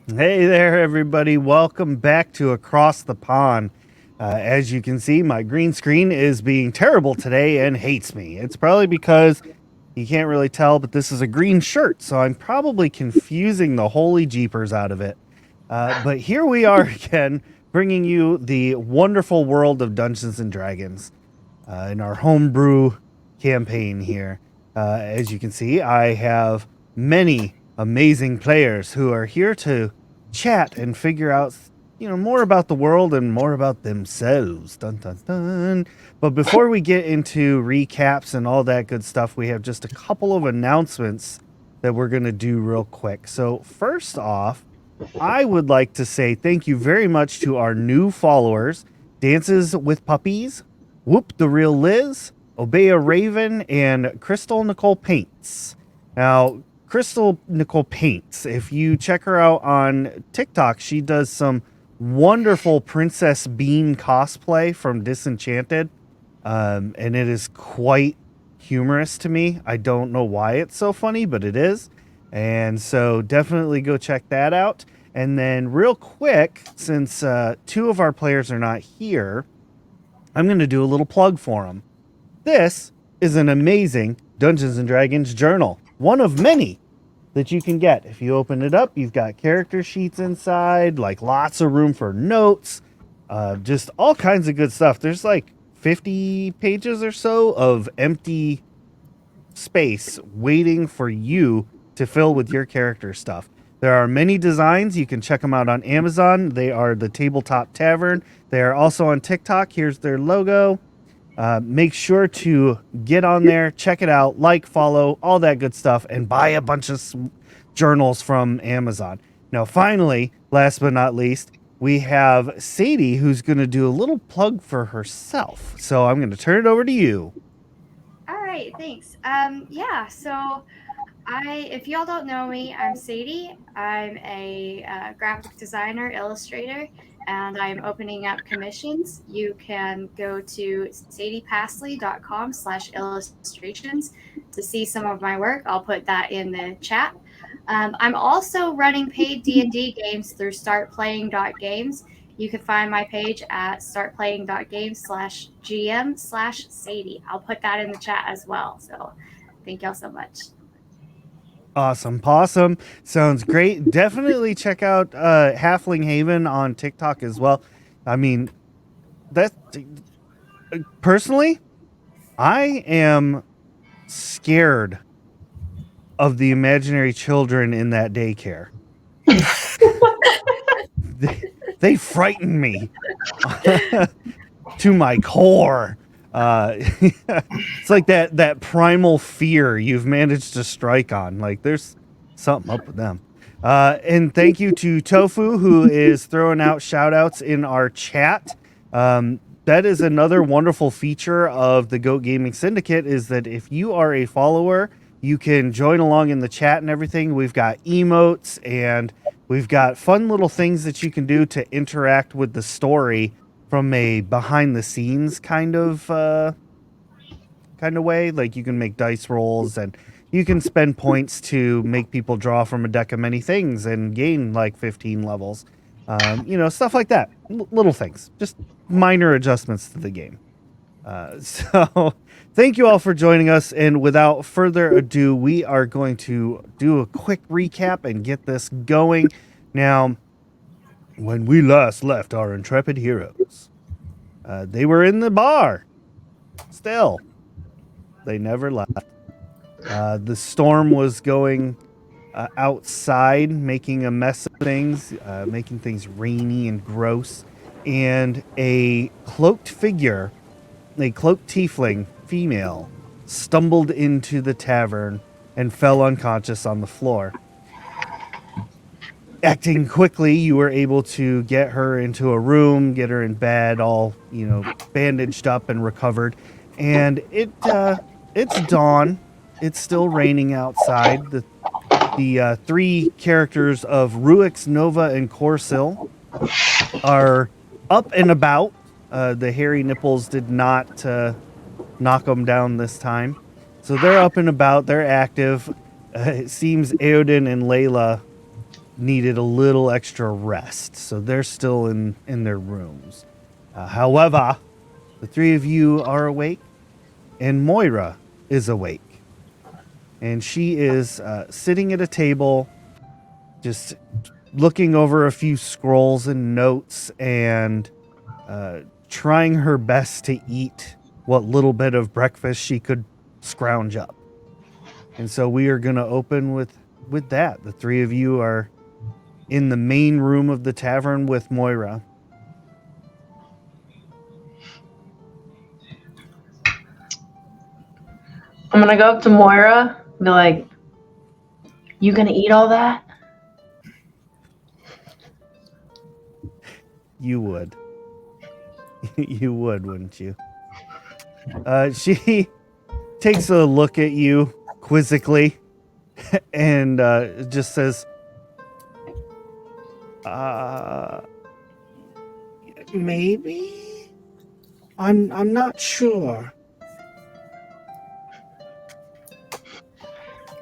Hey there, everybody. Welcome back to Across the Pond. As you can see, my green screen is being terrible today and hates me. It's probably because you can't really tell, but this is a green shirt, so I'm probably confusing the holy jeepers out of it. But here we are again, bringing you the wonderful world of Dungeons and Dragons in our homebrew campaign here. As you can see, I have many amazing players who are here to chat and figure out, more about the world and more about themselves. Dun dun dun. But before we get into recaps and all that good stuff, we have just a couple of announcements that we're going to do real quick. So first off, I would like to say thank you very much to our new followers, Dances with Puppies, Whoop the Real Liz, Obey a Raven, and Crystal Nicole Paints. Now, Crystal Nicole Paints, if you check her out on TikTok, she does some wonderful Princess Bean cosplay from Disenchanted, and it is quite humorous to me. I don't know why it's so funny, but it is. And so definitely go check that out. And then real quick, since two of our players are not here, I'm going to do a little plug for them. This is an amazing Dungeons & Dragons journal, one of many that you can get. If you open it up, you've got character sheets inside, like lots of room for notes, just all kinds of good stuff. There's like 50 pages or so of empty space waiting for you to fill with your character stuff. There are many designs. You can check them out on Amazon. They are the Tabletop Tavern. They are also on TikTok. Here's their logo. Make sure to get on there, check it out, like, follow, all that good stuff, and buy a bunch of journals from Amazon. Now, finally, last but not least, we have Sadie, who's going to do a little plug for herself. So I'm going to turn it over to you. All right, thanks. So if y'all don't know me, I'm Sadie. I'm a graphic designer, illustrator, and I'm opening up commissions. You can go to sadiepasley.com/illustrations to see some of my work. I'll put that in the chat. I'm also running paid D&D games through startplaying.games. You can find my page at startplaying.games/GM/Sadie. I'll put that in the chat as well. So thank y'all so much. Awesome. Possum. Sounds great. Definitely check out Halfling Haven on TikTok as well. I mean, that personally, I am scared of the imaginary children in that daycare. they frighten me to my core. It's like that primal fear you've managed to strike on. Like there's something up with them. And thank you to Tofu, who is throwing out shout outs in our chat. That is another wonderful feature of the Goat Gaming Syndicate is that if you are a follower, you can join along in the chat and everything. We've got emotes and we've got fun little things that you can do to interact with the story from a behind the scenes kind of way. Like you can make dice rolls and you can spend points to make people draw from a deck of many things and gain like 15 levels. Stuff like that. Little things, just minor adjustments to the game. So thank you all for joining us. And without further ado, we are going to do a quick recap and get this going. Now, when we last left our intrepid heroes, they were in the bar. Still, they never left. The storm was going outside, making a mess of things, making things rainy and gross. And a cloaked figure, a cloaked tiefling female, stumbled into the tavern and fell unconscious on the floor. Acting quickly, you were able to get her into a room, get her in bed, all bandaged up and recovered. And it's dawn. It's still raining outside. The three characters of Ruix, Nova, and Corsil are up and about. The hairy nipples did not knock them down this time, so they're up and about. They're active. It seems Eodin and Layla needed a little extra rest, so they're still in their rooms. However, the three of you are awake, and Moira is awake. And she is sitting at a table, just looking over a few scrolls and notes and trying her best to eat what little bit of breakfast she could scrounge up. And so we are going to open with that. The three of you are in the main room of the tavern with Moira. I'm gonna go up to Moira and be like, "You gonna eat all that?" You would. You would, wouldn't you? She takes a look at you quizzically and just says, maybe? I'm not sure.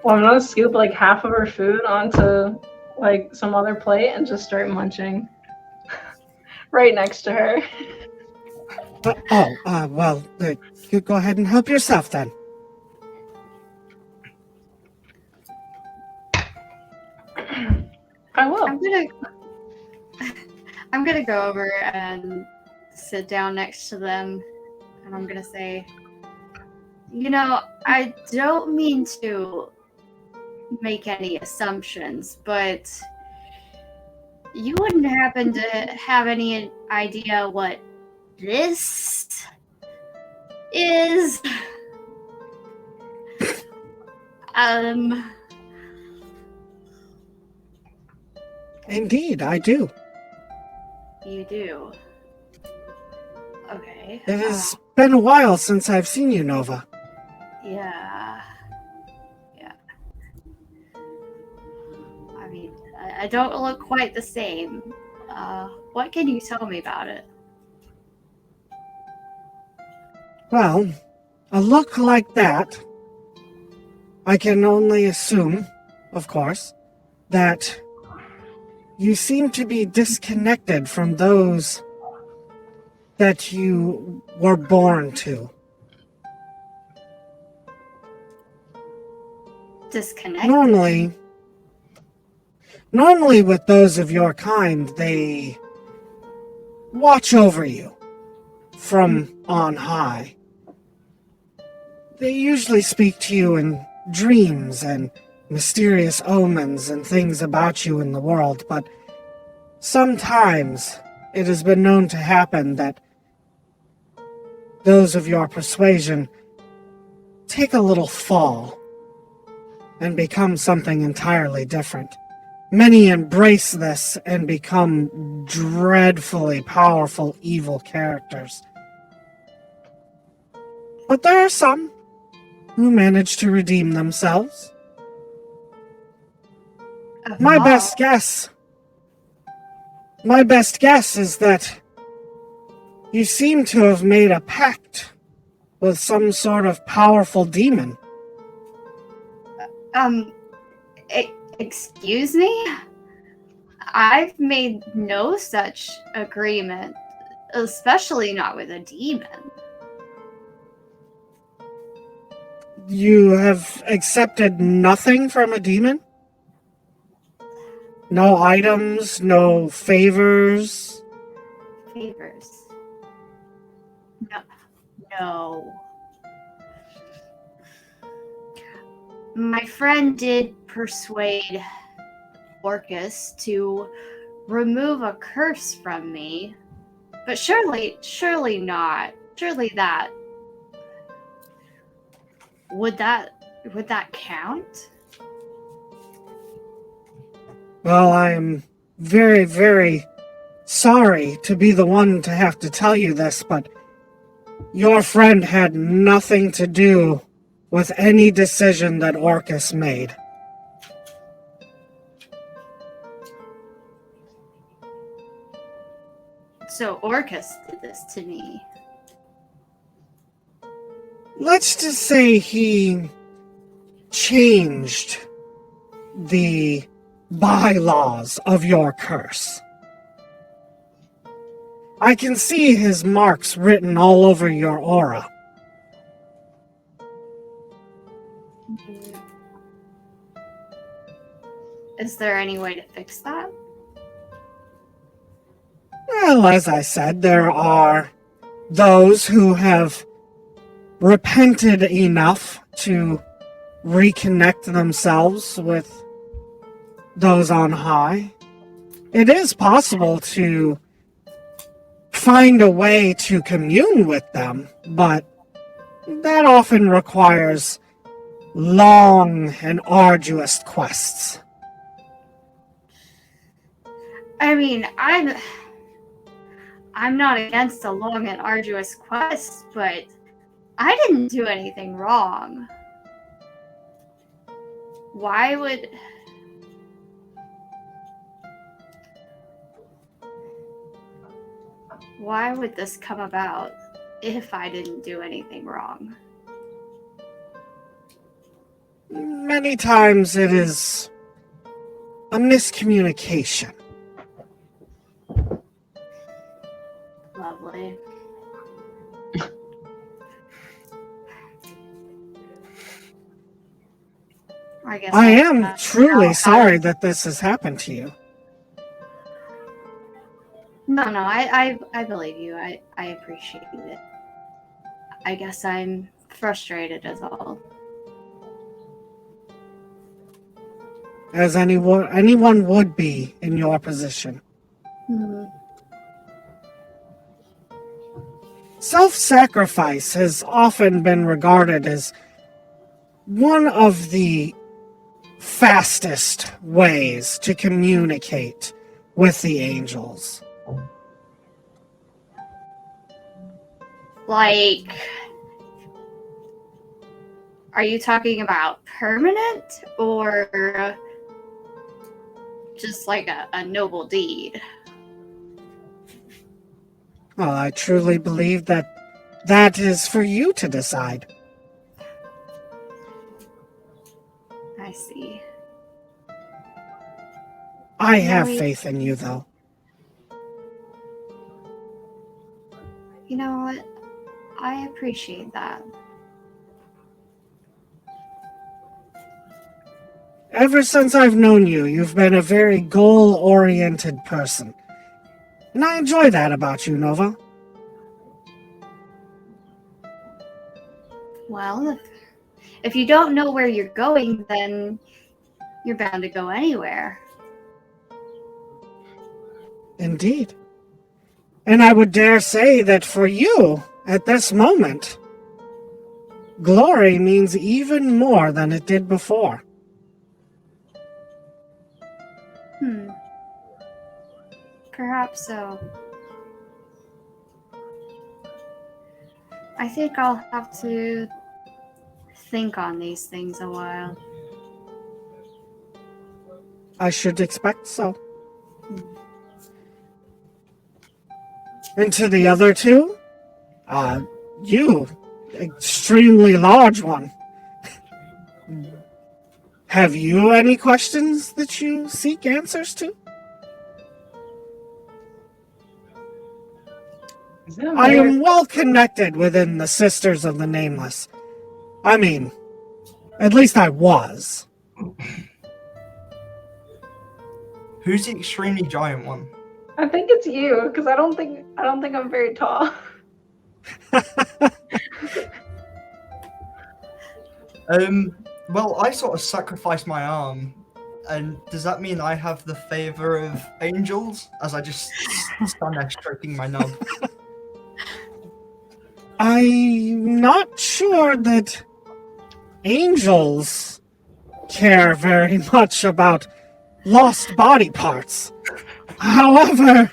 Well, I'm gonna scoop like half of her food onto like some other plate and just start munching right next to her. Well, you go ahead and help yourself then. I will. I'm gonna go over and sit down next to them, and I'm gonna say, I don't mean to make any assumptions, but you wouldn't happen to have any idea what this is? Indeed, I do. You do. Okay. It has been a while since I've seen you, Nova. Yeah. I mean, I don't look quite the same. What can you tell me about it? Well, a look like that, I can only assume, of course, that you seem to be disconnected from those that you were born to. Disconnected? Normally with those of your kind, they watch over you from on high. They usually speak to you in dreams and mysterious omens and things about you in the world, but sometimes it has been known to happen that those of your persuasion take a little fall and become something entirely different. Many embrace this and become dreadfully powerful evil characters. But there are some who manage to redeem themselves. My best guess is that you seem to have made a pact with some sort of powerful demon. Excuse me? I've made no such agreement, especially not with a demon. You have accepted nothing from a demon? No items, no favors? Favors? No. My friend did persuade Orcus to remove a curse from me, but surely not. Surely that would that count? Well, I am very, very sorry to be the one to have to tell you this, but your friend had nothing to do with any decision that Orcus made. So Orcus did this to me. Let's just say he changed the bylaws of your curse. I can see his marks written all over your aura. Is there any way to fix that? Well, as I said, there are those who have repented enough to reconnect themselves with those on high. It is possible to find a way to commune with them, but that often requires long and arduous quests. I mean, I'm not against a long and arduous quest, but I didn't do anything wrong. Why would this come about if I didn't do anything wrong? Many times it is a miscommunication. Lovely. I guess I am know truly how sorry to- that this has happened to you. No, I believe you. I appreciate it. I guess I'm frustrated as all. As anyone would be in your position. Hmm. Self-sacrifice has often been regarded as one of the fastest ways to communicate with the angels. Like, are you talking about permanent or just like a noble deed? Well, I truly believe that is for you to decide. I see. I have Really? faith in you, though. You know what? I appreciate that. Ever since I've known you, you've been a very goal-oriented person. And I enjoy that about you, Nova. Well, if you don't know where you're going, then you're bound to go anywhere. Indeed. And I would dare say that for you, at this moment, glory means even more than it did before. Perhaps so. I think I'll have to think on these things a while. I should expect so. And to the other two, you, extremely large one. Have you any questions that you seek answers to? Is it a I mayor? am well connected within the Sisters of the Nameless. I mean, at least I was. Who's the extremely giant one? I think it's you, because I don't think I'm very tall. Well, I sort of sacrificed my arm, and does that mean I have the favor of angels as I just stand there stroking my knob? I'm not sure that angels care very much about lost body parts. However,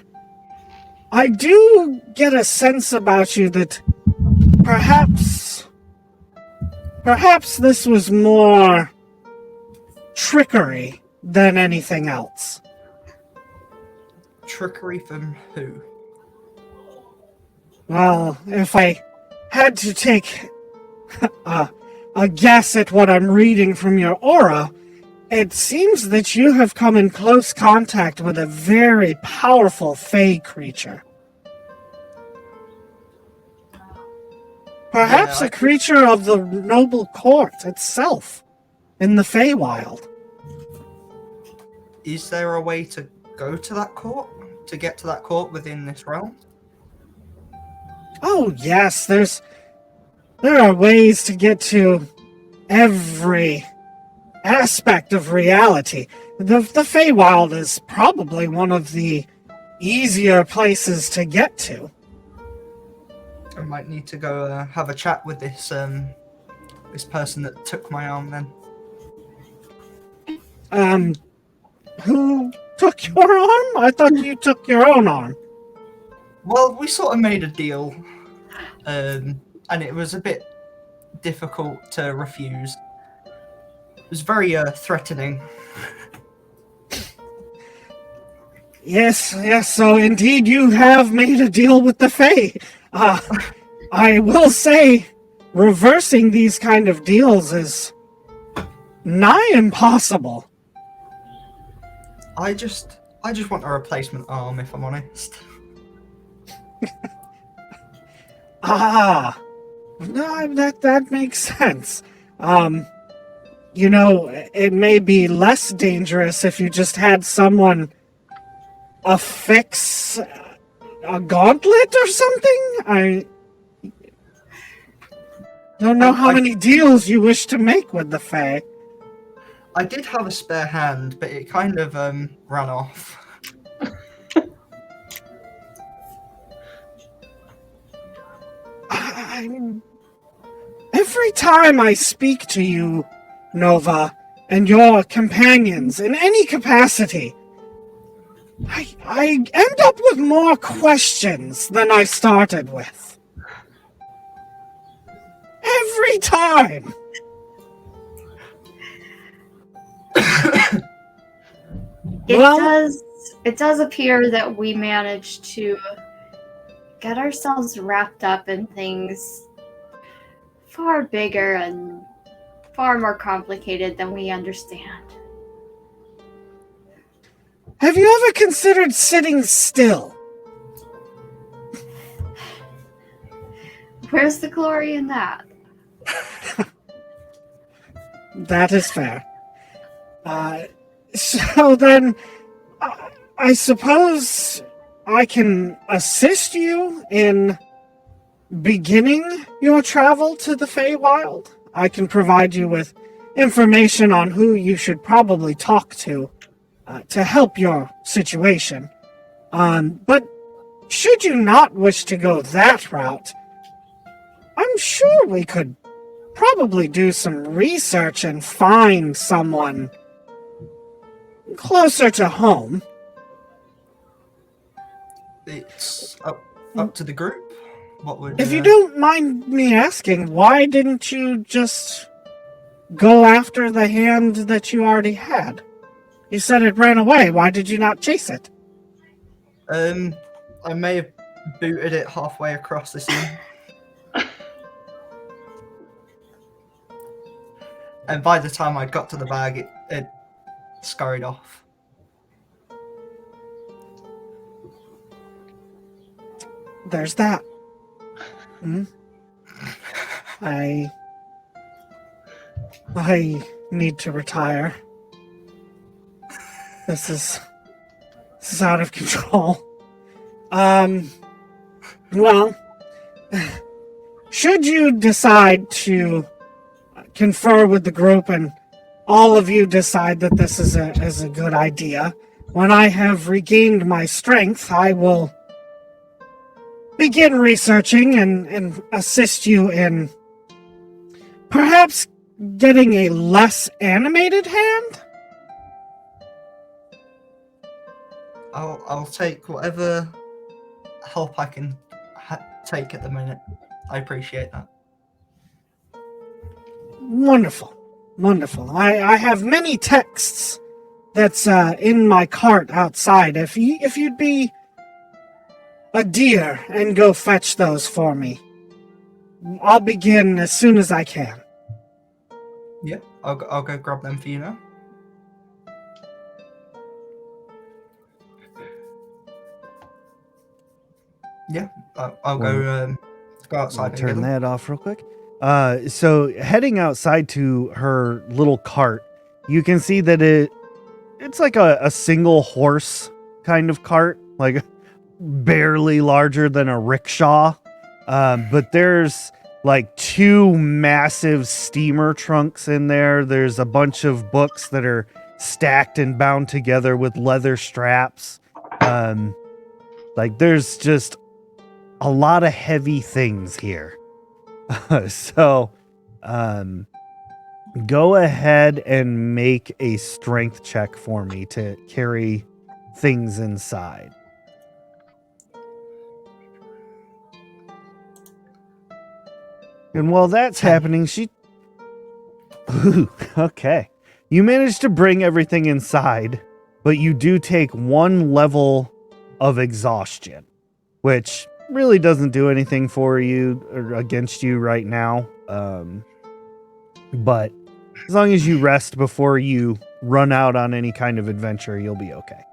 I do get a sense about you that perhaps this was more trickery than anything else. Trickery from who? Well, if I had to take a guess at what I'm reading from your aura, It seems that you have come in close contact with a very powerful fey creature. Perhaps Yeah, a creature of the noble court itself in the Feywild. Is there a way to go to that court? To get to that court within this realm? Oh, yes, there are ways to get to every aspect of reality. The Feywild is probably one of the easier places to get to. I might need to go have a chat with this this person that took my arm then. Who took your arm? I thought you took your own arm. Well, we sort of made a deal, and it was a bit difficult to refuse. It was very threatening. Yes, so indeed you have made a deal with the Fae. I will say, reversing these kind of deals is nigh impossible. I just want a replacement arm, if I'm honest. No, that makes sense. It may be less dangerous if you just had someone affix a gauntlet or something. I don't know how many deals you wish to make with the Fae. I did have a spare hand, but it kind of ran off. Every time I speak to you, Nova, and your companions in any capacity, I end up with more questions than I started with. Every time! It does appear that we managed to get ourselves wrapped up in things far bigger and far more complicated than we understand. Have you ever considered sitting still? Where's the glory in that? That is fair. So then, I suppose I can assist you in beginning your travel to the Feywild. I can provide you with information on who you should probably talk to help your situation. But should you not wish to go that route, I'm sure we could probably do some research and find someone closer to home. It's up to the group. What would? If you don't mind me asking, why didn't you just go after the hand that you already had? You said it ran away. Why did you not chase it? I may have booted it halfway across the scene. And by the time I got to the bag, it scurried off. There's that. I need to retire. This is out of control. Well, should you decide to confer with the group and all of you decide that this is a good idea, when I have regained my strength, I will begin researching and assist you in perhaps getting a less animated hand? I'll take whatever help I can take at the minute. I appreciate that. Wonderful. I have many texts that's in my cart outside. If you'd be a dear and go fetch those for me, I'll begin as soon as I can. Yeah, I'll go grab them for you now. Yeah, I'll go outside and get Turn them. that off real quick. So heading outside to her little cart, you can see that it's like a single horse kind of cart, like barely larger than a rickshaw. But there's like two massive steamer trunks in there. There's a bunch of books that are stacked and bound together with leather straps. Like there's just a lot of heavy things here. So, go ahead and make a strength check for me to carry things inside. And while that's happening, Ooh, okay. You manage to bring everything inside, but you do take one level of exhaustion, which really doesn't do anything for you or against you right now. But as long as you rest before you run out on any kind of adventure, you'll be okay.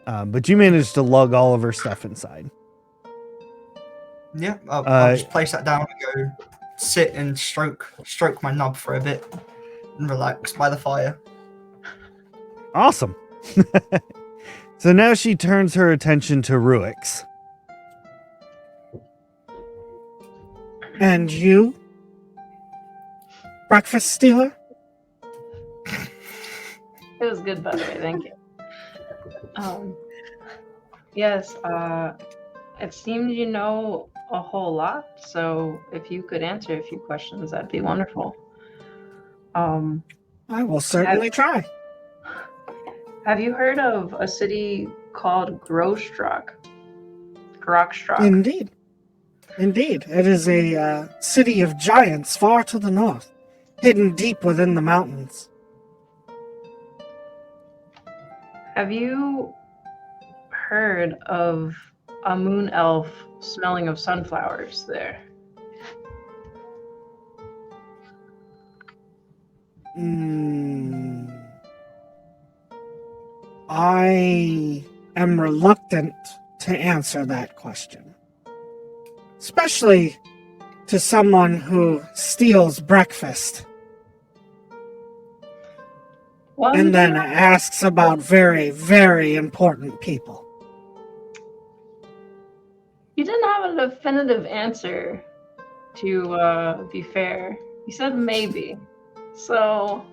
But you managed to lug all of her stuff inside. Yeah, I'll just place that down and go sit and stroke my nub for a bit and relax by the fire. Awesome. So now she turns her attention to Ruix. And you, breakfast stealer? It was good, by the way. Thank you. Yes. It seems you know a whole lot. So if you could answer a few questions, that'd be wonderful. I will certainly try. Have you heard of a city called Grostrock? Indeed. It is a city of giants far to the north, hidden deep within the mountains. Have you heard of a moon elf smelling of sunflowers there? I am reluctant to answer that question. Especially to someone who steals breakfast Well, and then asks about very, very important people. you didn't have a definitive answer, to be fair. You said maybe. So,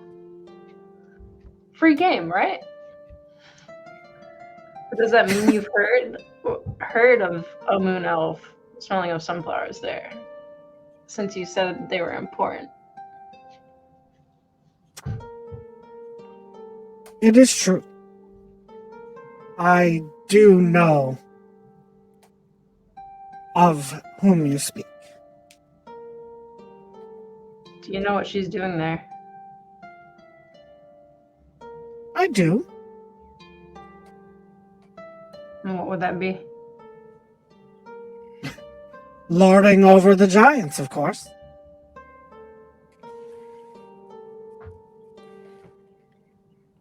free game, right? But does that mean you've heard of a moon elf smelling of sunflowers there? Since you said they were important. It is true. I do know of whom you speak. Do you know what she's doing there? I do. And what would that be? Lording over the giants, of course.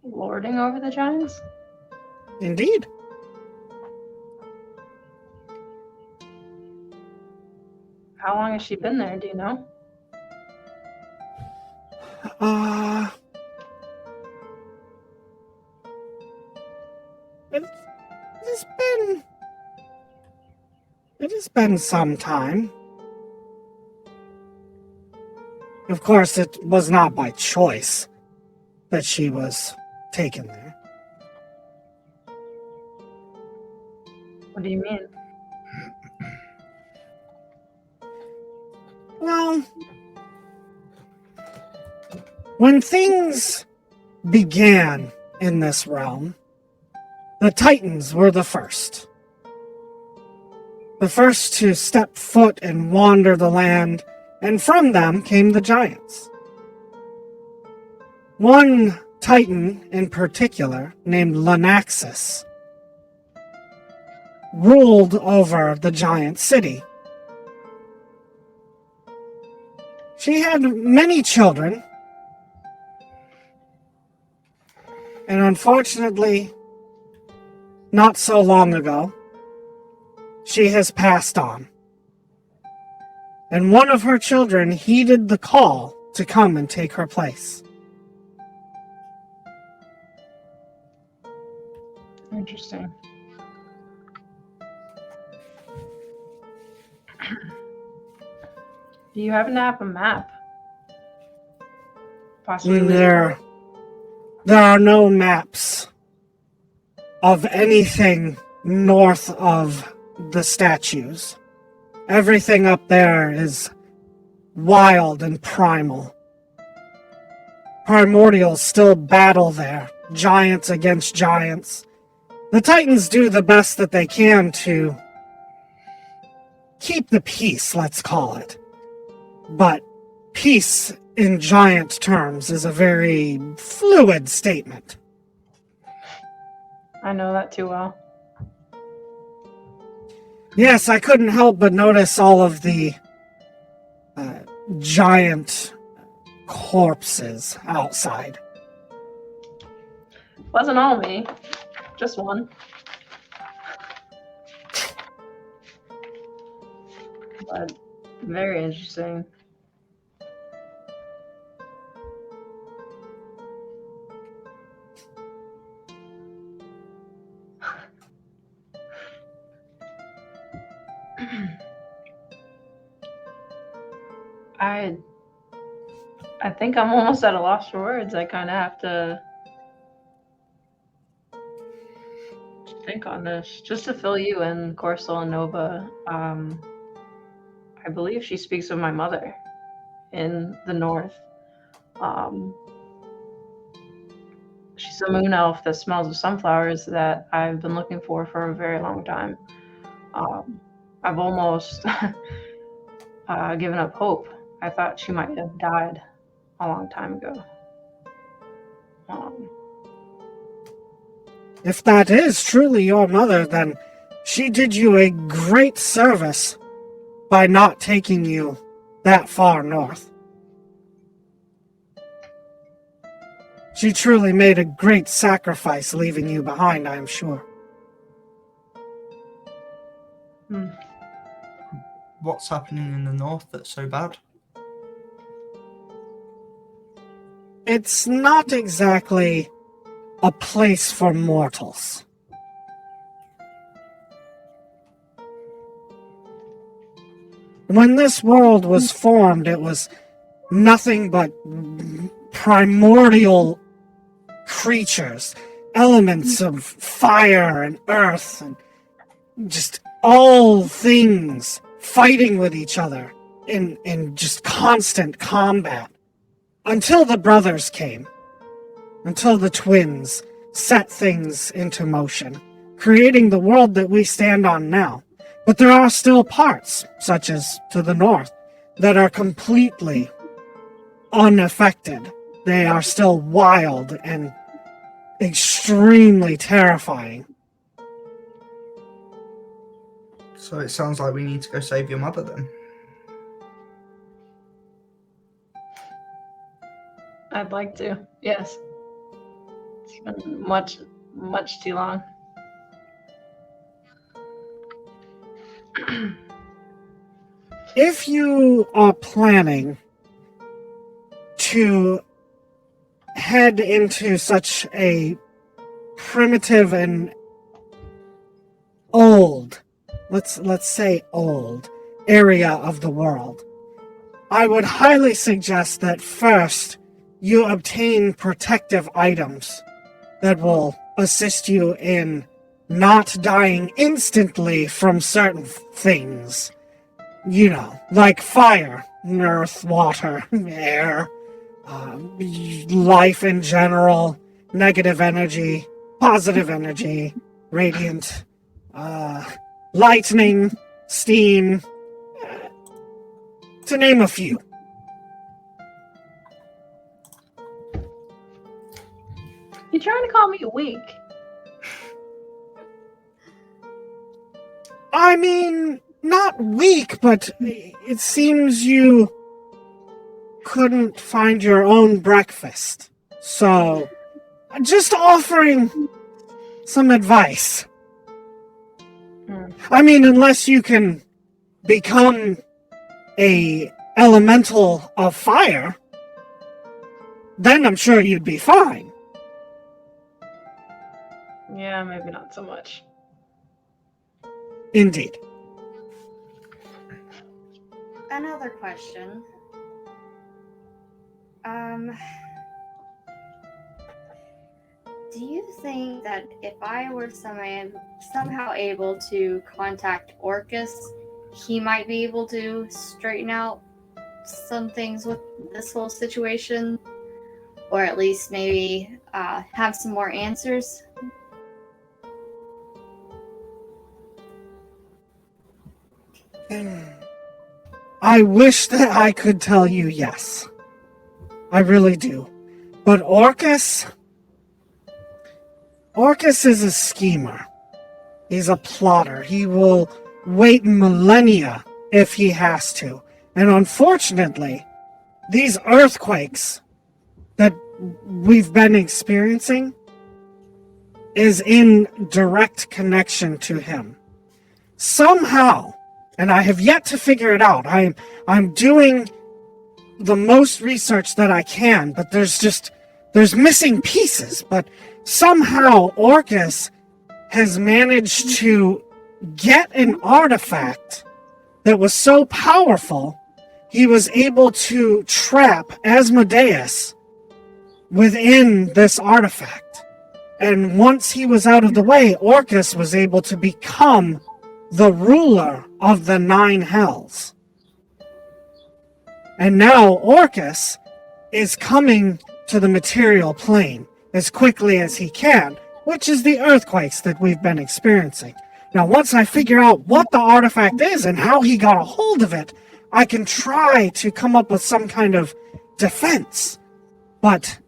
Lording over the giants? Indeed. How long has she been there, do you know? It has been some time. Of course, it was not by choice that she was taken there. What do you mean? Well, when things began in this realm, the Titans were the first. The first to step foot and wander the land, and from them came the giants. One Titan in particular, named Lenaxus, ruled over the giant city. She had many children, and unfortunately, not so long ago, she has passed on. And one of her children heeded the call to come and take her place. Interesting. Do you happen to have a map? Possibly. There are no maps of anything north of the statues. Everything up there is wild and primal. Primordials still battle there, giants against giants. The Titans do the best that they can to keep the peace, let's call it. But peace in giant terms is a very fluid statement. I know that too well. Yes, I couldn't help but notice all of the giant corpses outside. Wasn't all me. Just one. But very interesting. I think I'm almost at a loss for words. I kind of have to think on this. Just to fill you in, Corsel and Nova, I believe she speaks of my mother in the north. She's a moon elf that smells of sunflowers that I've been looking for a very long time. I've almost given up hope. I thought she might have died a long time ago. If that is truly your mother, then she did you a great service by not taking you that far north. She truly made a great sacrifice leaving you behind, I am sure. What's happening in the north that's so bad? It's not exactly a place for mortals. When this world was formed, it was nothing but primordial creatures, elements of fire and earth, and just all things fighting with each other in just constant combat. Until the brothers came. Until the twins set things into motion, creating the world that we stand on now. But there are still parts, such as to the north, that are completely unaffected. They are still wild and extremely terrifying. So it sounds like we need to go save your mother then. I'd like to, yes. It's been much too long. If you are planning to head into such a primitive and old, let's say old, area of the world, I would highly suggest that first you obtain protective items that will assist you in not dying instantly from certain things. You know, like fire, earth, water, air, life in general, negative energy, positive energy, radiant, lightning, steam, to name a few. You trying to call me weak? I mean, not weak, but it seems you couldn't find your own breakfast. So, just offering some advice. I mean, unless you can become a elemental of fire, then I'm sure you'd be fine. Yeah, maybe not so much. Indeed. Another question. Do you think that if I were somehow able to contact Orcus, he might be able to straighten out some things with this whole situation? Or at least maybe have some more answers? I wish that I could tell you yes. I really do. But Orcus is a schemer. He's a plotter. He will wait millennia if he has to. And unfortunately, these earthquakes that we've been experiencing is in direct connection to him. Somehow, and I have yet to figure it out. I'm doing the most research that I can, but there's missing pieces. But somehow Orcus has managed to get an artifact that was so powerful, he was able to trap Asmodeus within this artifact. And once he was out of the way, Orcus was able to become the ruler of the 9 hells. And now Orcus is coming to the material plane as quickly as he can, which is the earthquakes that we've been experiencing. Now, once I figure out what the artifact is and how he got a hold of it, I can try to come up with some kind of defense. But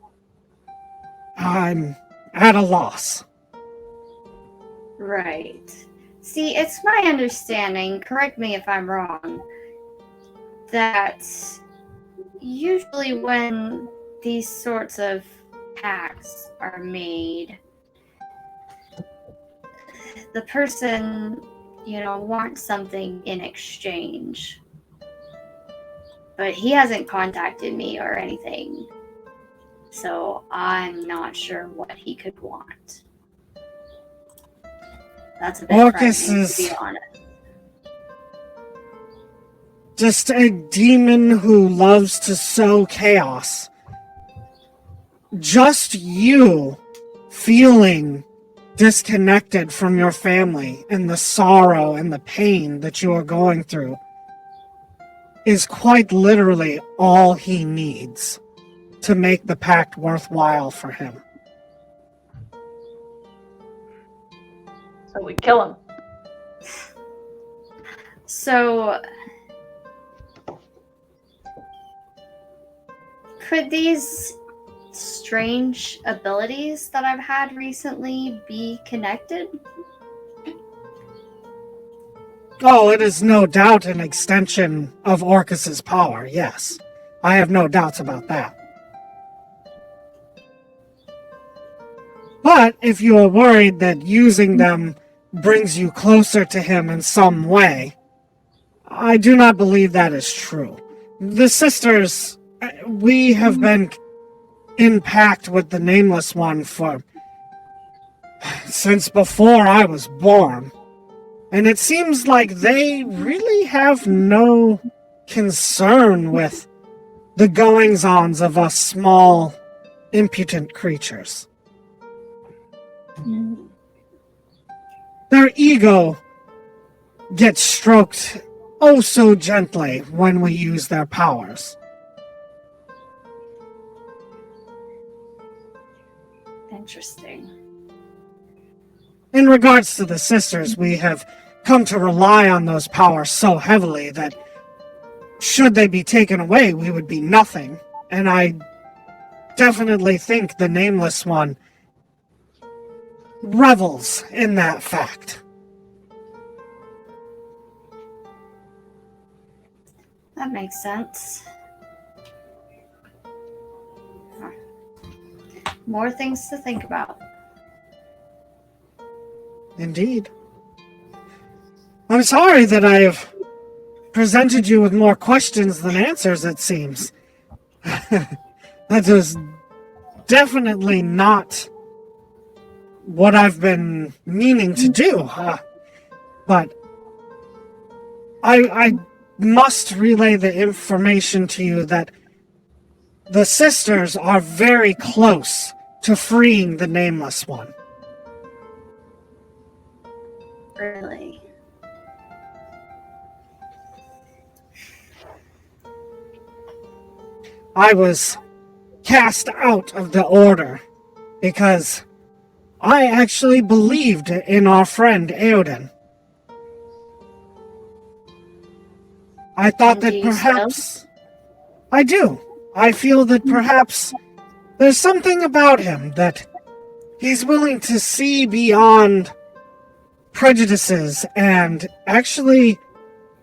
I'm at a loss. Right. See, it's my understanding, correct me if I'm wrong, that usually when these sorts of pacts are made, the person, wants something in exchange. But he hasn't contacted me or anything, so I'm not sure what he could want. That's a bit Orcus frightening, is to be honest. just a demon who loves to sow chaos. Just you feeling disconnected from your family and the sorrow and the pain that you are going through is quite literally all he needs to make the pact worthwhile for him. So we kill him. So, could these strange abilities that I've had recently be connected? Oh, it is no doubt an extension of Orcus's power, yes. I have no doubts about that. But if you are worried that using them brings you closer to him in some way, I do not believe that is true. The sisters, we have been in pact with the Nameless One since before I was born. And it seems like they really have no concern with the goings-ons of us small, impudent creatures. Their ego gets stroked oh so gently when we use their powers. Interesting. In regards to the sisters, we have come to rely on those powers so heavily that should they be taken away, we would be nothing. And I definitely think the Nameless One revels in that fact. That makes sense. More things to think about. Indeed. I'm sorry that I have presented you with more questions than answers, it seems. That is definitely not what I've been meaning to do. But I must relay the information to you that the sisters are very close to freeing the Nameless One. Really? I was cast out of the order because I actually believed in our friend Eoden. I thought And that do you perhaps... I do. I feel that perhaps there's something about him that he's willing to see beyond prejudices and actually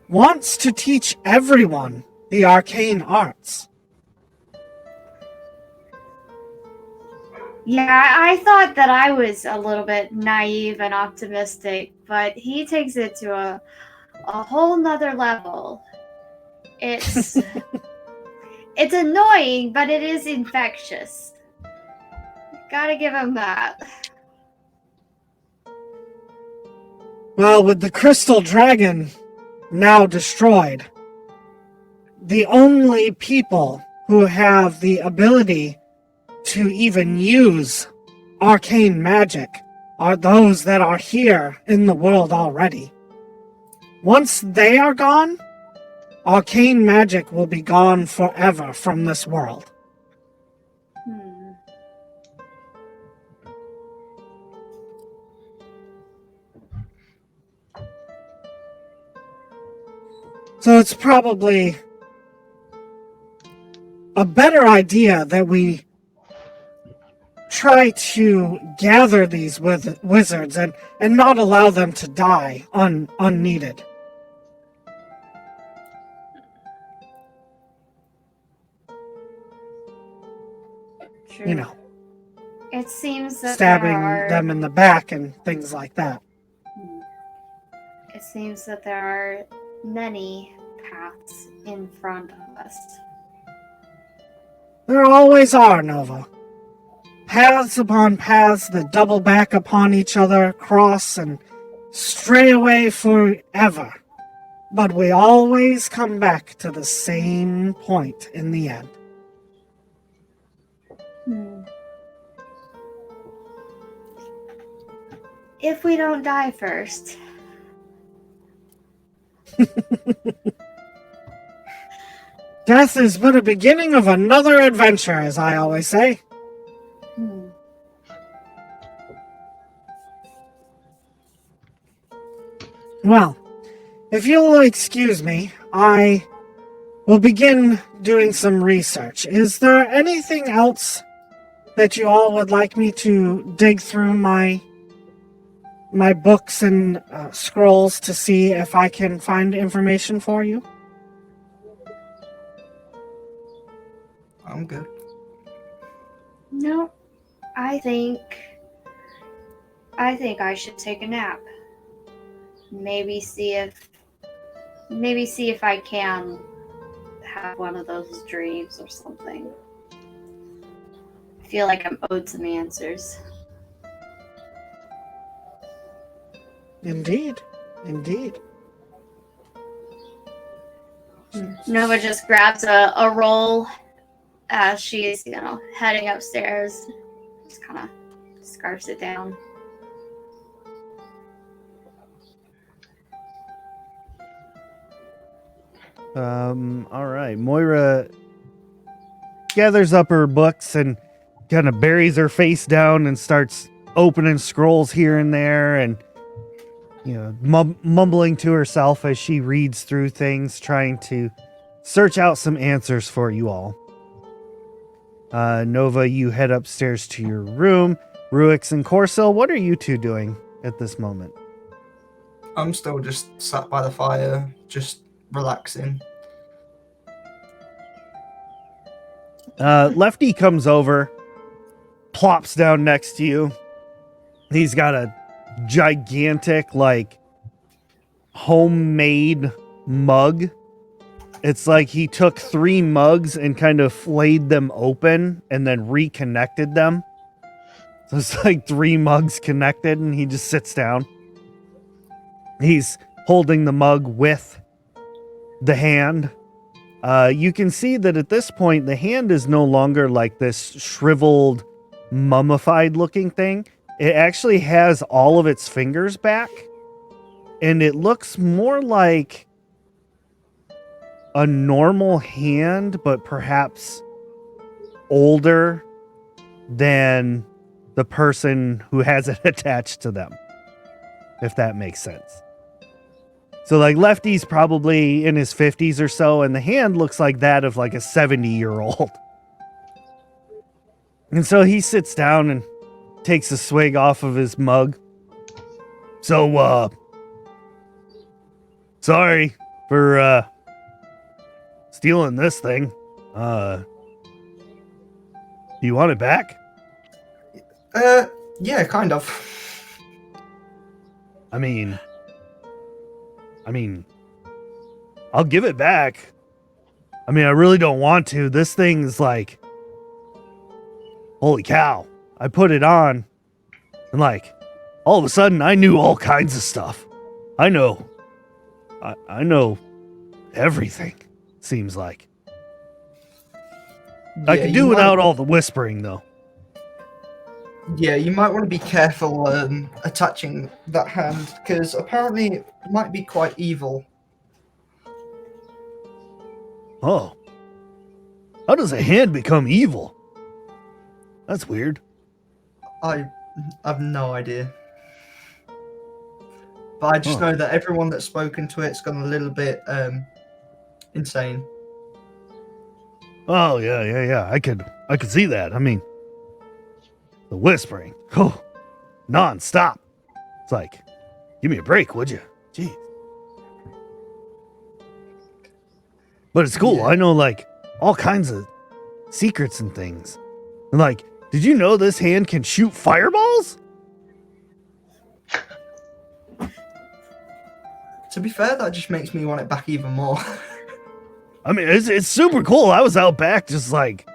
wants to teach everyone the arcane arts. Yeah, I thought that I was a little bit naive and optimistic, but he takes it to a whole nother level. It's it's annoying, but it is infectious. Gotta give him that. Well, with the crystal dragon now destroyed, the only people who have the ability to even use arcane magic are those that are here in the world already. Once they are gone, arcane magic will be gone forever from this world. Hmm. So it's probably a better idea that we try to gather these wizards and not allow them to die unneeded. True. You know, It seems that stabbing there are, them in the back and things like that. It seems that there are many paths in front of us. There always are, Nova. Paths upon paths that double back upon each other, cross, and stray away forever. But we always come back to the same point in the end. If we don't die first. Death is but a beginning of another adventure, as I always say. Well, if you'll excuse me, I will begin doing some research. Is there anything else that you all would like me to dig through my books and scrolls to see if I can find information for you? I'm good. No, I think I should take a nap. Maybe see if I can have one of those dreams or something. I feel like I'm owed some answers. Indeed. Indeed. Nova just grabs a roll as she's, heading upstairs. Just kind of scarfs it down. All right. Moira gathers up her books and kind of buries her face down and starts opening scrolls here and there and, mumbling to herself as she reads through things, trying to search out some answers for you all. Nova, you head upstairs to your room. Ruix and Corsil, what are you two doing at this moment? I'm still just sat by the fire, just relaxing. Lefty comes over, plops down next to you. He's got a gigantic, homemade mug. It's like he took 3 mugs and kind of flayed them open and then reconnected them. So it's like 3 mugs connected, and he just sits down. He's holding the mug with the hand. You can see that at this point, the hand is no longer like this shriveled, mummified looking thing. It actually has all of its fingers back, and it looks more like a normal hand, but perhaps older than the person who has it attached to them, if that makes sense. So like Lefty's probably in his 50s or so, and the hand looks like that of like a 70-year-old. And so he sits down and takes a swig off of his mug. So, sorry for, stealing this thing. Do you want it back? Yeah, kind of. I mean, I'll give it back. I mean, I really don't want to. This thing's like, holy cow. I put it on, and like, all of a sudden, I knew all kinds of stuff. I know everything, seems like. I Yeah, could you do might without wa- all the whispering, though. Yeah, you might want to be careful attaching that hand, because apparently it might be quite evil. Oh. How does a hand become evil? That's weird. I have no idea. But I just know that everyone that's spoken to it's gone a little bit insane. Oh, yeah. I could see that. I mean, the whispering. Oh, non-stop. It's like, give me a break, would you? Jeez. But it's cool. Yeah. I know, like, all kinds of secrets and things. And, like, did you know this hand can shoot fireballs? To be fair, that just makes me want it back even more. I mean, it's super cool. I was out back just, like,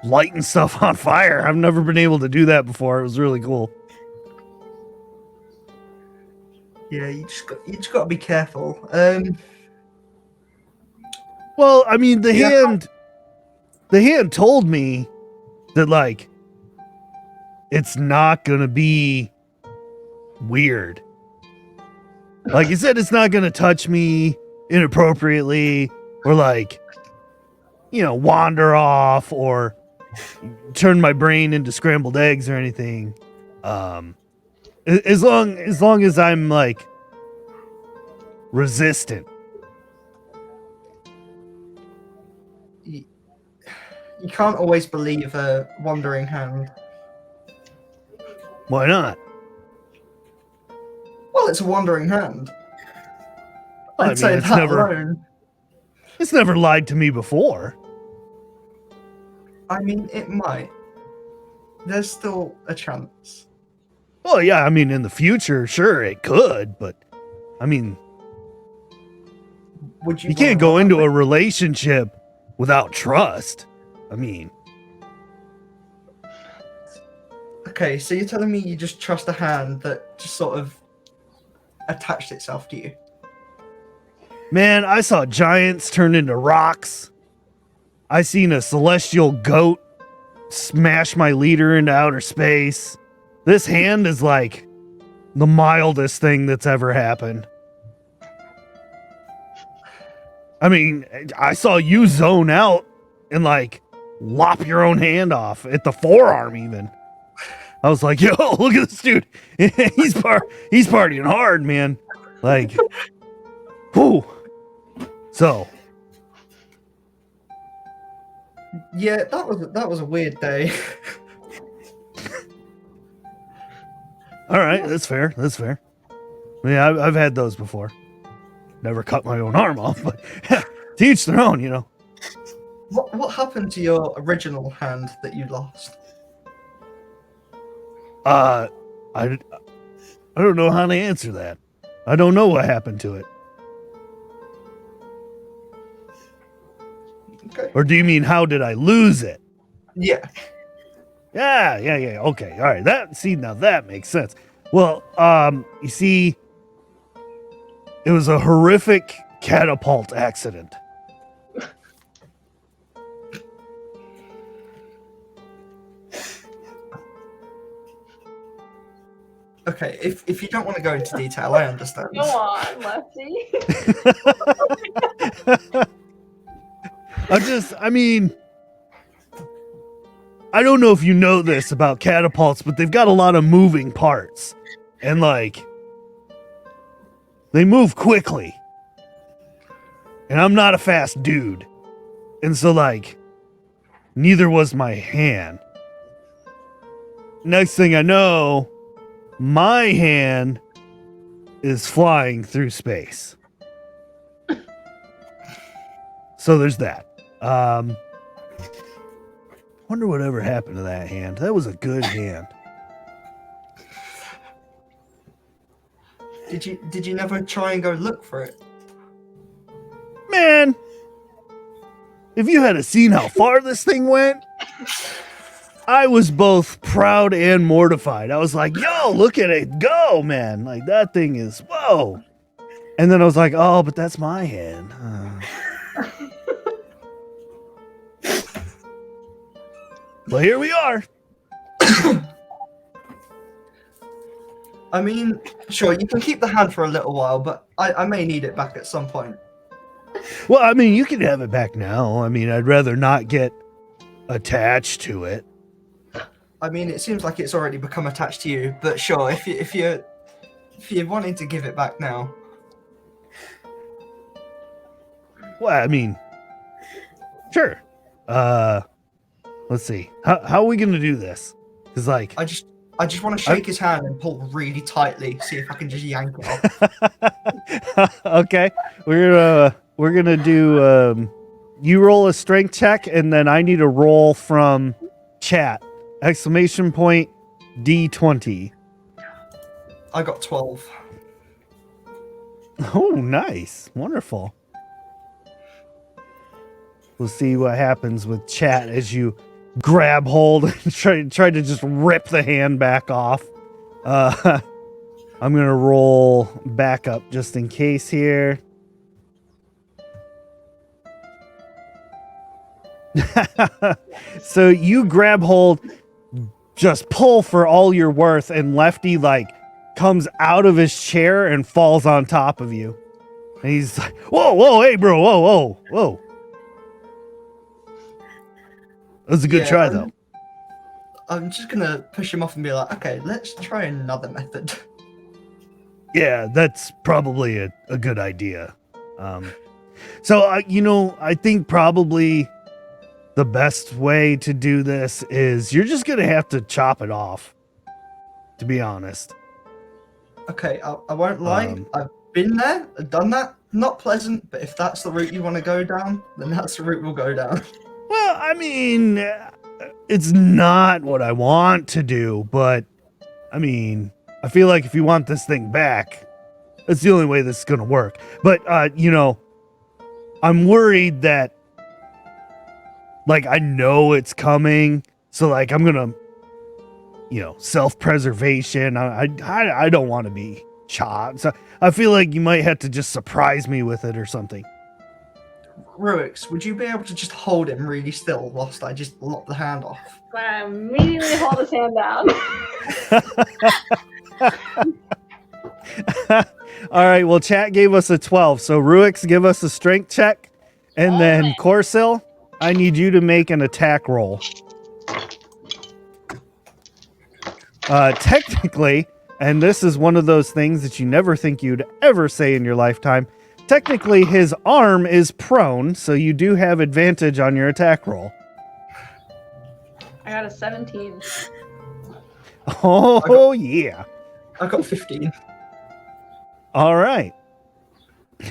lighting stuff on fire. I've never been able to do that before. It was really cool. Yeah, you just got to be careful. Well, I mean, the Yeah. hand told me that, like, it's not gonna be weird. Like, he said it's not gonna touch me inappropriately or, like, you know, wander off or turn my brain into scrambled eggs or anything. As long as I'm, like, resistant. You can't always believe a wandering hand. Why not? Well, it's a wandering hand. I mean, I'd say it's that never- alone. It's never lied to me before. I mean, it might. There's still a chance. Well, yeah, I mean, in the future, sure, it could, but I mean, Would you? you can't wanna go run into that a relationship without trust. I mean, way? Okay, so you're telling me you just trust a hand that just sort of attached itself to you? man, I saw giants turn into rocks. I seen a celestial goat smash my leader into outer space. This hand is like the mildest thing that's ever happened. I mean, I saw you zone out and like lop your own hand off at the forearm even. I was like, yo, look at this dude. he's partying hard, man. Like, whew. So, Yeah, that was a weird day. all right, that's fair. That's fair. I mean, I've had those before. Never cut my own arm off, but to each their own, you know. What happened to your original hand that you lost? I don't know how to answer that. I don't know what happened to it. Okay. Or do you mean how did I lose it? Yeah. Yeah. Okay. All right. Now that makes sense. Well, you see, it was a horrific catapult accident. Okay, if you don't want to go into detail, I understand. Go on, Lefty. I don't know if you know this about catapults, but they've got a lot of moving parts. And, like, they move quickly. And I'm not a fast dude. And so, like, neither was my hand. Next thing I know, my hand is flying through space. So there's that. Wonder whatever happened to that hand. That was a good hand. Did you never try and go look for it? Man, if you had seen how far this thing went, I was both proud and mortified. I was like, yo, look at it go, man. Like, that thing is, whoa. And then I was like, oh, but that's my hand. Well, here we are. I mean, sure, you can keep the hand for a little while, but I may need it back at some point. Well, I mean, you can have it back now. I mean, I'd rather not get attached to it. I mean, it seems like it's already become attached to you, but sure, if you're wanting to give it back now. Well, I mean, sure. Let's see. How are we gonna do this? Because, like, I just want to shake his hand and pull really tightly, see if I can just yank it off. okay, we're gonna do. You roll a strength check, and then I need a roll from chat. Exclamation point D20. I got 12. Oh, nice, wonderful. We'll see what happens with chat as you grab hold and try to just rip the hand back off. I'm gonna roll back up just in case here. So you grab hold, just pull for all you're worth, and Lefty, like, comes out of his chair and falls on top of you. And he's like, whoa, hey bro, whoa. That was a good try, though. I'm just gonna push him off and be like, okay, let's try another method. Yeah, that's probably a good idea. So, I think probably the best way to do this is you're just going to have to chop it off, to be honest. Okay, I won't lie. I've been there, I've done that. Not pleasant, but if that's the route you want to go down, then that's the route we'll go down. Well, I mean, it's not what I want to do, but I mean, I feel like if you want this thing back, that's the only way this is going to work. But, I'm worried that, like, I know it's coming, so, like, I'm going to, self-preservation. I don't want to be chopped. So I feel like you might have to just surprise me with it or something. Ruix, would you be able to just hold him really still whilst I just lop the hand off? I immediately hold his hand down. All right, well, chat gave us a 12, so Ruix, give us a strength check, and then Corsil, I need you to make an attack roll. Technically, and this is one of those things that you never think you'd ever say in your lifetime, technically his arm is prone, so you do have advantage on your attack roll. I got a 17. Oh, yeah. I got 15. All right.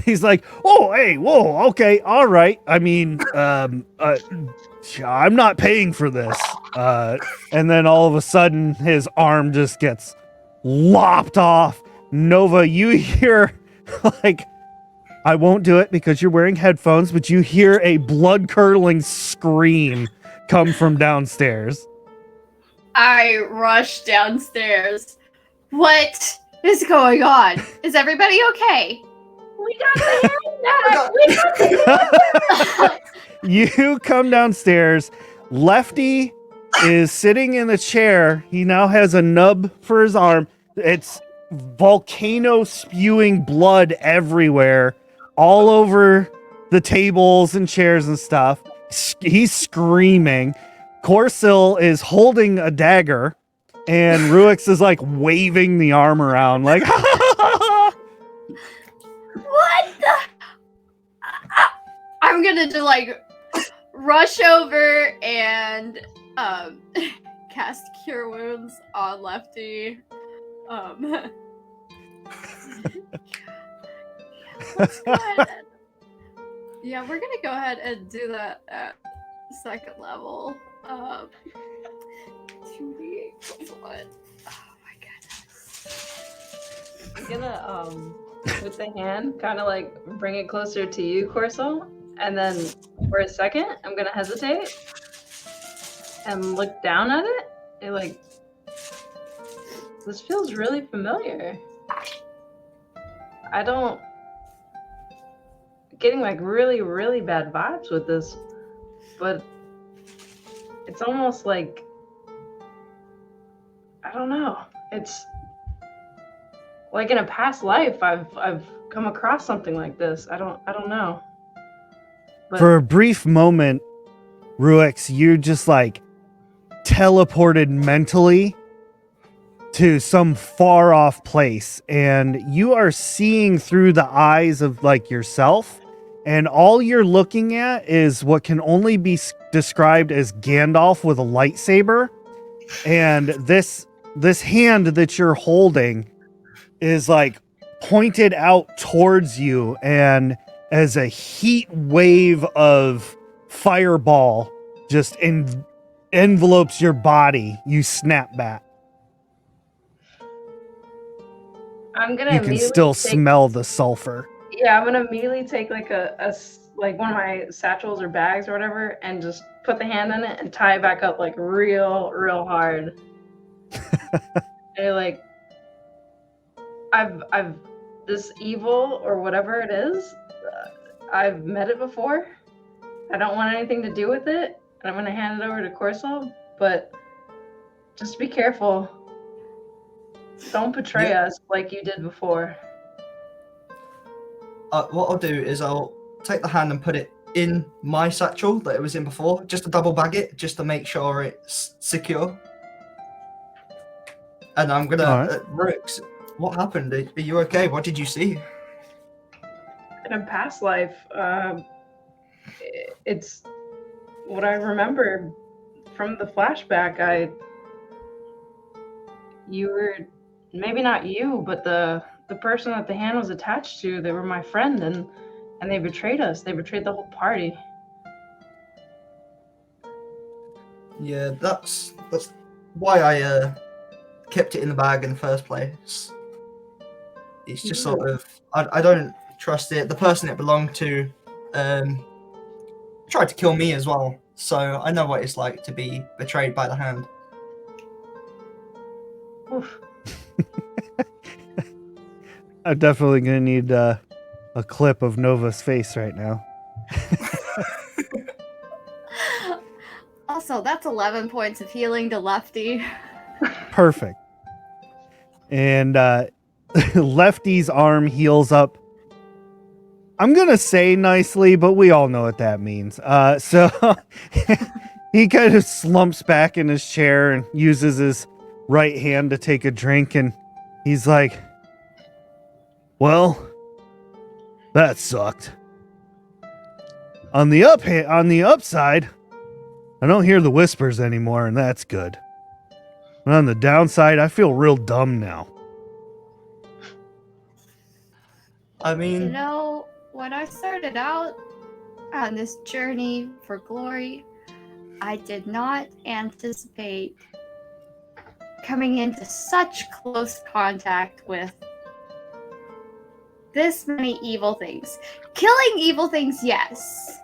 He's like, oh, hey, whoa, okay, all right. I mean, I'm not paying for this. And then all of a sudden, his arm just gets lopped off. Nova, you hear, like, I won't do it because you're wearing headphones, but you hear a blood-curdling scream come from downstairs. I rush downstairs. What is going on? Is everybody okay? We got the hand back! We got the You come downstairs. Lefty is sitting in the chair. He now has a nub for his arm. It's volcano spewing blood everywhere, all over the tables and chairs and stuff. He's screaming. Corsil is holding a dagger, and Ruix is like waving the arm around, like, What the? I'm gonna do like rush over and cast Cure Wounds on Lefty. Let's go ahead. Yeah, we're gonna go ahead and do that at second level. 2d8 plus 1. Oh my goodness. I'm gonna with the hand kind of like bring it closer to you, Corso, and then for a second I'm gonna hesitate and look down at it. It like, this feels really familiar. I don't getting like really, really bad vibes with this, but it's almost like, I don't know. It's like in a past life I've come across something like this. I don't know. But for a brief moment, Ruix, you just like teleported mentally to some far off place, and you are seeing through the eyes of like yourself, and all you're looking at is what can only be described as Gandalf with a lightsaber. And this hand that you're holding is like pointed out towards you, and as a heat wave of fireball just envelopes your body, you snap back. I'm gonna You can immediately still take, smell the sulfur. yeah, I'm gonna immediately take like like one of my satchels or bags or whatever and just put the hand in it and tie it back up like real hard. And like I've this evil or whatever it is, I've met it before. I don't want anything to do with it, and I'm gonna hand it over to Corso, but just be careful. Don't betray us like you did before. What I'll do is I'll take the hand and put it in my satchel that it was in before, just to double bag it, just to make sure it's secure. And I'm gonna, Rix, what happened? Are you okay? What did you see? In a past life, it's what I remember from the flashback. You were, maybe not you, but the person that the hand was attached to, they were my friend, and they betrayed us. They betrayed the whole party. Yeah, that's why I kept it in the bag in the first place. It's just sort of, I don't trust it. The person it belonged to tried to kill me as well, so I know what it's like to be betrayed by the hand. Oof. I'm definitely gonna need a clip of Nova's face right now. Also, that's 11 points of healing to Lefty. Perfect. And Lefty's arm heals up. I'm gonna say nicely, but we all know what that means. So he kind of slumps back in his chair and uses his right hand to take a drink, and he's like, well, that sucked. On the upside, I don't hear the whispers anymore, and that's good. And on the downside, I feel real dumb now. I mean, You know, when I started out on this journey for glory, I did not anticipate coming into such close contact with this many evil things. Killing evil things, yes.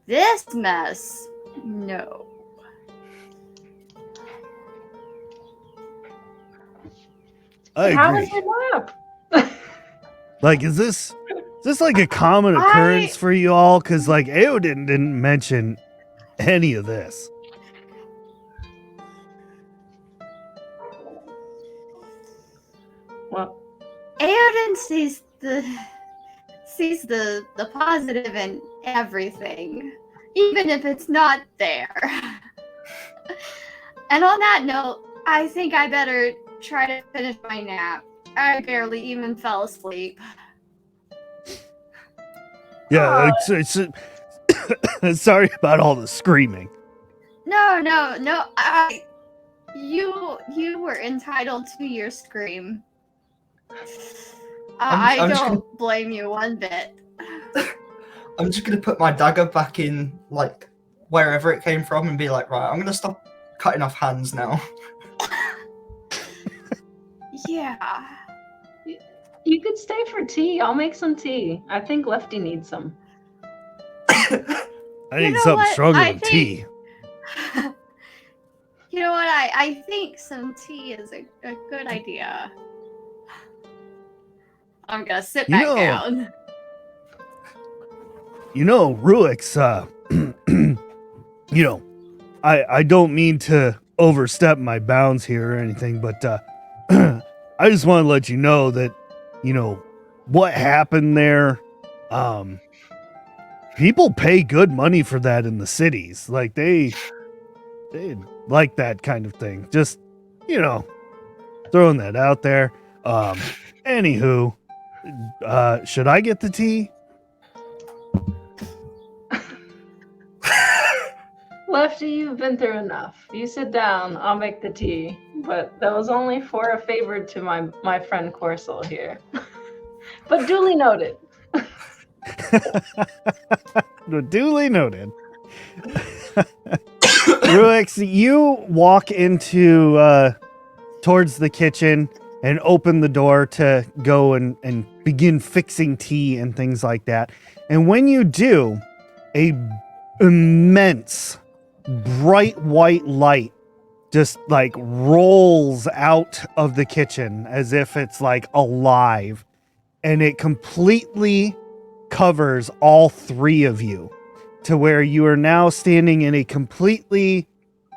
This mess, no. I How does agree. it map? Like, is this like a common occurrence for you all? Because like Eodin didn't mention any of this. Well, Aoden sees the positive in everything, even if it's not there. And on that note, I think I better try to finish my nap. I barely even fell asleep. Yeah, sorry about all the screaming. No. You were entitled to your scream. I I'm just don't blame you one bit. I'm just gonna put my dagger back in like wherever it came from and be like, right, I'm gonna stop cutting off hands now. Yeah. you could stay for tea. I'll make some tea. I think Lefty needs some. I You need know something what? stronger I than think- tea. You know what? I think some tea is a good idea. I'm gonna sit You back know- down. You know, Ruix, you know, I don't mean to overstep my bounds here or anything, but I just want to let you know that, you know, what happened there, people pay good money for that in the cities. Like they like that kind of thing. Just, you know, throwing that out there. Anywho, should I get the tea? Lefty, you've been through enough. You sit down, I'll make the tea. But that was only for a favor to my friend Corsel here. But duly noted. Duly noted. Ruix, you walk into towards the kitchen and open the door to go and begin fixing tea and things like that. And when you do, a immense bright white light just like rolls out of the kitchen as if it's like alive, and it completely covers all three of you to where you are now standing in a completely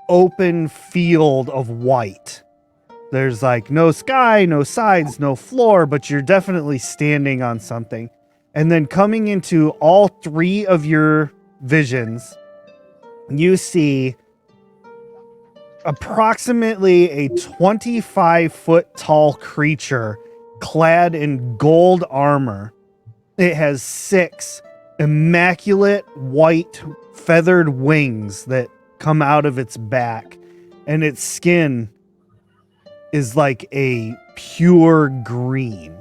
open field of white. There's like no sky, no sides, no floor, but you're definitely standing on something. And then coming into all three of your visions, you see approximately a 25-foot tall creature clad in gold armor. It has 6 immaculate white feathered wings that come out of its back, and its skin is like a pure green.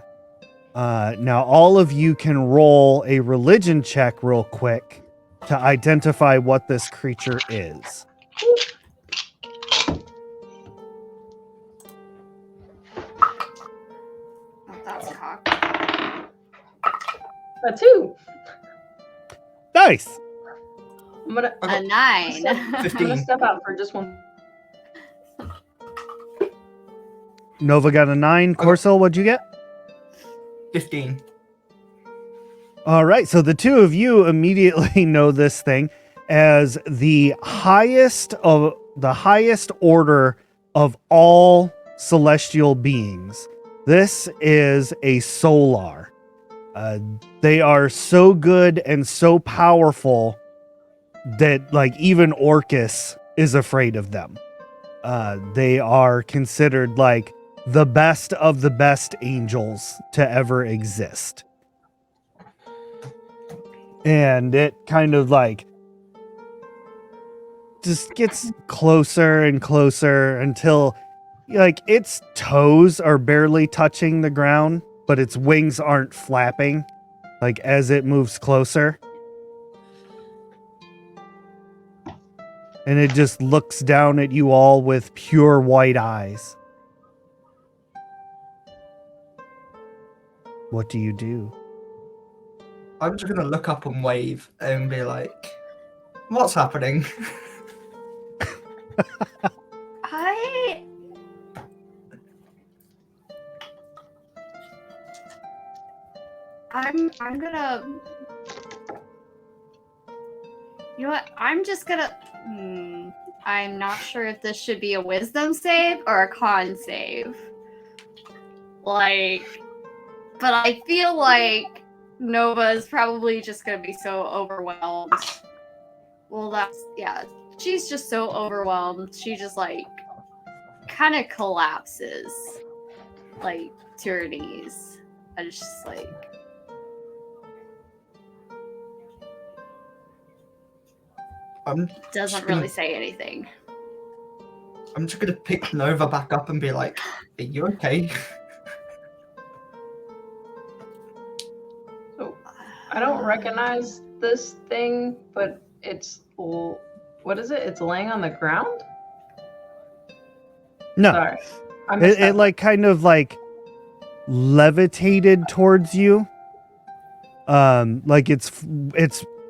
Now all of you can roll a religion check real quick to identify what this creature is. Oh, that's cocked. A 2. Nice. I'm gonna A 9. I'm gonna 15. step out for just one. Nova got a 9. Corso, what'd you get? 15. All right, so the two of you immediately know this thing as the highest order of all celestial beings. This is a solar. They are so good and so powerful that like even Orcus is afraid of them. They are considered like the best of the best angels to ever exist. And it kind of like just gets closer and closer until like its toes are barely touching the ground, but its wings aren't flapping like as it moves closer. And it just looks down at you all with pure white eyes. What do you do? I'm just gonna look up and wave and be like, "What's happening?" I'm gonna. You know what? I'm just gonna. I'm not sure if this should be a wisdom save or a con save. Like, but I feel like Nova is probably just gonna be so overwhelmed. Well, she's just so overwhelmed. She just like kind of collapses, like to her knees. And it's just like. Doesn't really say anything. I'm just gonna pick Nova back up and be like, "Are you okay?" So, I don't recognize this thing, but what is it? It's laying on the ground? No. Sorry. It like kind of like levitated towards you. Like its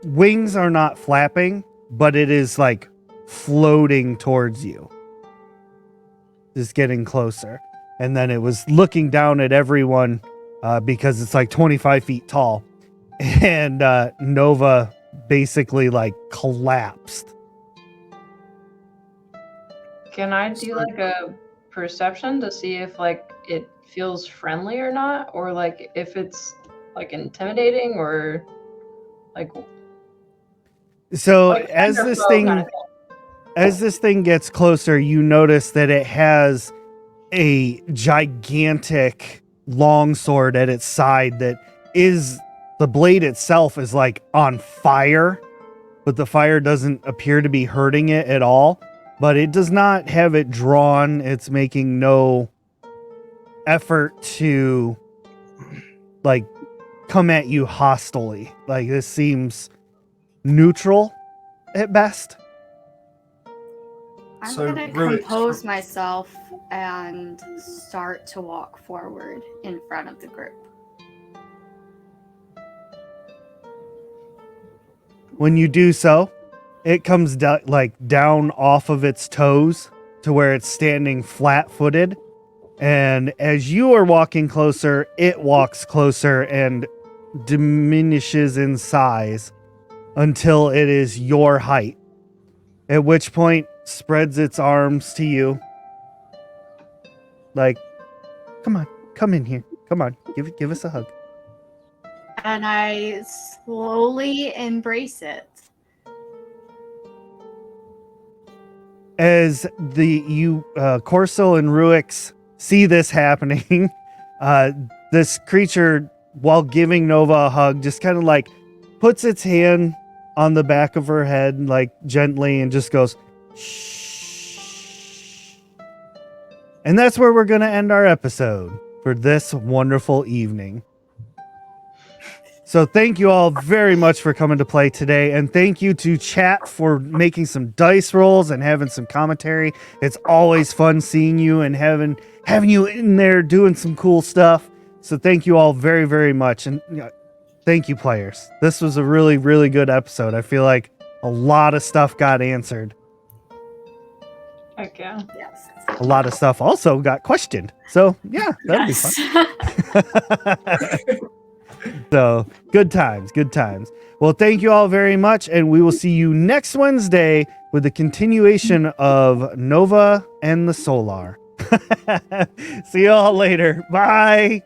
wings are not flapping, but it is like floating towards you. Just getting closer. And then it was looking down at everyone because it's like 25 feet tall. And Nova basically like collapsed. Can I do like a perception to see if like it feels friendly or not, or like if it's like intimidating or like? So like as thunder this flow thing kind of as this thing gets closer, you notice that it has a gigantic longsword at its side that is the blade itself is like on fire, but the fire doesn't appear to be hurting it at all. But it does not have it drawn. It's making no effort to like come at you hostilely. Like this seems neutral at best. I'm So, gonna Ruick- compose myself and start to walk forward in front of the group. When you do so, it comes down off of its toes to where it's standing flat-footed. And as you are walking closer, it walks closer and diminishes in size until it is your height. At which point, spreads its arms to you. Like, come on, come in here. Come on, give us a hug. And I slowly embrace it. As Corso and Ruix see this happening, this creature, while giving Nova a hug, just kind of like puts its hand on the back of her head, like gently, and just goes, shh. And that's where we're going to end our episode for this wonderful evening. So thank you all very much for coming to play today. And thank you to chat for making some dice rolls and having some commentary. It's always fun seeing you and having you in there doing some cool stuff. So thank you all very, very much. And thank you, players. This was a really, really good episode. I feel like a lot of stuff got answered. Heck yeah. Yes. A lot of stuff also got questioned. So yeah, that'll be fun. So good times, good times. Well, thank you all very much, and we will see you next Wednesday with the continuation of Nova and the Solar. See you all later. Bye.